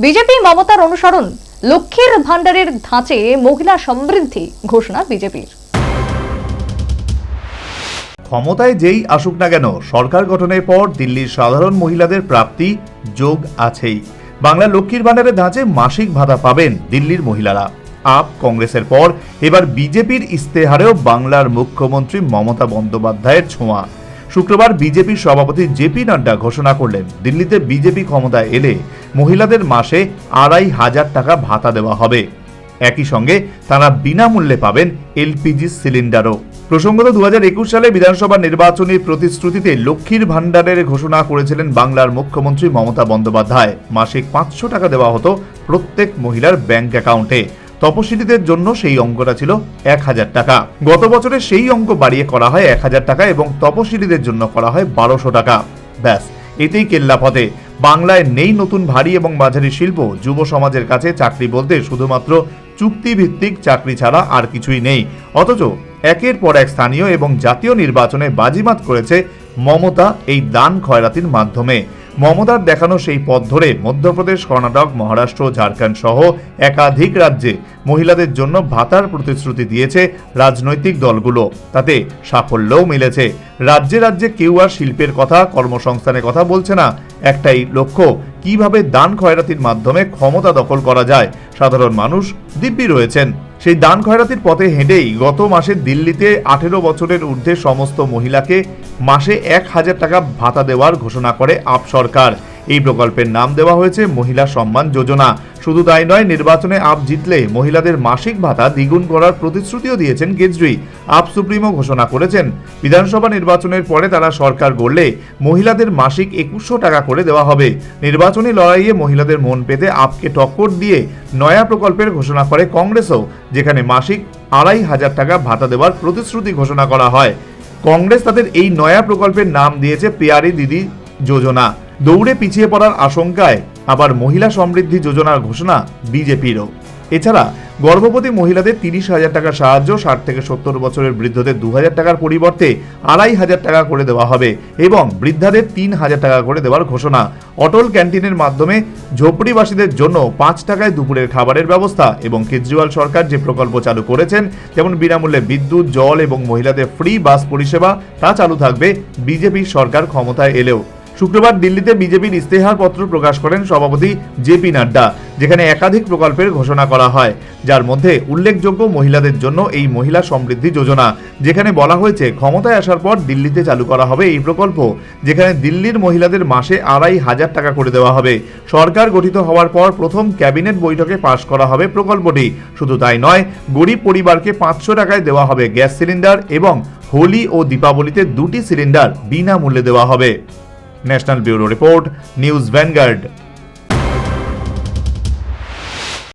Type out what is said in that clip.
BJP মমতার অনুসরণ, লক্ষ্মীর ভান্ডারের ধাঁচে মহিলা সমৃদ্ধি ঘোষণা বিজেপির। ক্ষমতায় যেই আসুক না কেন, সরকার গঠনের পর দিল্লির সাধারণ মহিলাদের প্রাপ্তি যোগ আছেই। বাংলা লক্ষ্মীর ভান্ডারের ধাঁচে মাসিক ভাতা পাবেন দিল্লির মহিলারা। আপ কংগ্রেসের পর এবার বিজেপির ইস্তেহারেও বাংলার মুখ্যমন্ত্রী মমতা বন্দ্যোপাধ্যায়ের ছোঁয়া। শুক্রবার বিজেপির সভাপতি জেপি নাড্ডা ঘোষণা করলেন, দিল্লিতে বিজেপি ক্ষমতায় এলে মহিলাদের মাসে 2,500 টাকা ভাতা দেওয়া হবে। একই সঙ্গে তারা বিনামূল্যে পাবেন এলপিজি সিলিন্ডারও। প্রসঙ্গত 2021 সালে বিধানসভা নির্বাচনী প্রতিশ্রুতিতে লক্ষ্মীর ভান্ডারের ঘোষণা করেছিলেন বাংলার মুখ্যমন্ত্রী মমতা বন্দ্যোপাধ্যায়। মাসিক 500 টাকা দেওয়া হতো প্রত্যেক মহিলার ব্যাংক অ্যাকাউন্টে। তপশিলীদের জন্য সেই অঙ্কটা ছিল 1,000 টাকা। গত বছরে সেই অঙ্ক বাড়িয়ে করা হয় 1,000 টাকা এবং তপশিলীদের জন্য করা হয় 1,200 টাকা। ব্যাস, এতেই কেল্লাফতে। বাংলায় নেই নতুন ভারী এবং মাঝারি শিল্প। যুব সমাজের কাছে চাকরি বলতে শুধুমাত্র চুক্তিভিত্তিক চাকরি ছাড়া আর কিছুই নেই। অথচ একের পর এক স্থানীয় এবং জাতীয় নির্বাচনে বাজিমাত করেছে মমতা এই দান খয়রাতির মাধ্যমে। মমতার দেখানো সেই পথ ধরে মধ্যপ্রদেশ, কর্ণাটক, মহারাষ্ট্র, ঝাড়খণ্ড সহ একাধিক রাজ্যে মহিলাদের জন্য ভাতার প্রতিশ্রুতি দিয়েছে রাজনৈতিক দলগুলো। তাতে সাফল্যও মিলেছে। রাজ্যে রাজ্যে কেউ আর শিল্পের কথা, কর্মসংস্থানের কথা বলছে না। একটাই লক্ষ্য, কিভাবে দান খয়রাতির মাধ্যমে ক্ষমতা দখল করা যায়। সাধারণ মানুষ দিব্যি রয়েছেন সেই দান খয়রাতির পথে হেঁটেই গত মাসে দিল্লিতে 18 বছরের ঊর্ধ্বে সমস্ত মহিলাকে মাসে 1,000 টাকা ভাতা দেওয়ার ঘোষণা করে আপ সরকার। এই প্রকল্পের নাম দেওয়া হয়েছে মহিলা সম্মান যোজনা। শুধু তাই নয়, নির্বাচনে আপ জিতলে মহিলাদের মাসিক ভাতা দ্বিগুণ করার প্রতিশ্রুতিও দিয়েছেন কেজরি। আপ সুপ্রিমো ঘোষণা করেছেন, বিধানসভা নির্বাচনের পরে তারা সরকার গড়লে মহিলাদের মাসিক 2,100 টাকা করে দেওয়া হবে। নির্বাচনী লড়াইয়ে মহিলাদের মন পেতে আপকে টক্কর দিয়ে নয়া প্রকল্পের ঘোষণা করে কংগ্রেসও, যেখানে মাসিক 2,500 টাকা ভাতা দেওয়ার প্রতিশ্রুতি ঘোষণা করা হয়। কংগ্রেস তাদের এই নয়া প্রকল্পের নাম দিয়েছে প্যারি দিদি যোজনা। দৌড়ে পিছিয়ে পড়ার আশঙ্কায় আবার মহিলা সমৃদ্ধি যোজনার ঘোষণা বিজেপিরও। এছাড়া গর্ভবতী মহিলাদের 30,000 টাকা সাহায্য, 60 থেকে 70 বছরের বৃদ্ধদের 2,000 টাকার পরিবর্তে 2,500 টাকা করে দেওয়া হবে এবং বৃদ্ধাদের 3,000 টাকা করে দেওয়ার ঘোষণা। অটল ক্যান্টিনের মাধ্যমে ঝোপড়িবাসীদের জন্য 5 টাকায় দুপুরের খাবারের ব্যবস্থা এবং কেজরিওয়াল সরকার যে প্রকল্প চালু করেছেন, যেমন বিনামূল্যে বিদ্যুৎ, জল এবং মহিলাদের ফ্রি বাস পরিষেবা, তা চালু থাকবে বিজেপির সরকার ক্ষমতায় এলেও। শুক্রবার দিল্লিতে বিজেপির ইস্তেহার পত্র প্রকাশ করেন সভাপতি জেপি নাড্ডা, যেখানে একাধিক প্রকল্পের ঘোষণা করা হয়। যার মধ্যে উল্লেখযোগ্য মহিলাদের জন্য এই মহিলা সমৃদ্ধি যোজনা, যেখানে বলা হয়েছে ক্ষমতায় আসার পর দিল্লিতে চালু করা হবে এই প্রকল্প, যেখানে দিল্লির মহিলাদের মাসে 2,500 টাকা করে দেওয়া হবে। সরকার গঠিত হওয়ার পর প্রথম ক্যাবিনেট বৈঠকে পাশ করা হবে প্রকল্পটি। শুধু তাই নয়, গরিব পরিবারকে 500 টাকায় দেওয়া হবে গ্যাস সিলিন্ডার এবং হোলি ও দীপাবলিতে 2টি সিলিন্ডার বিনামূল্যে দেওয়া হবে। National bureau report, news vanguard.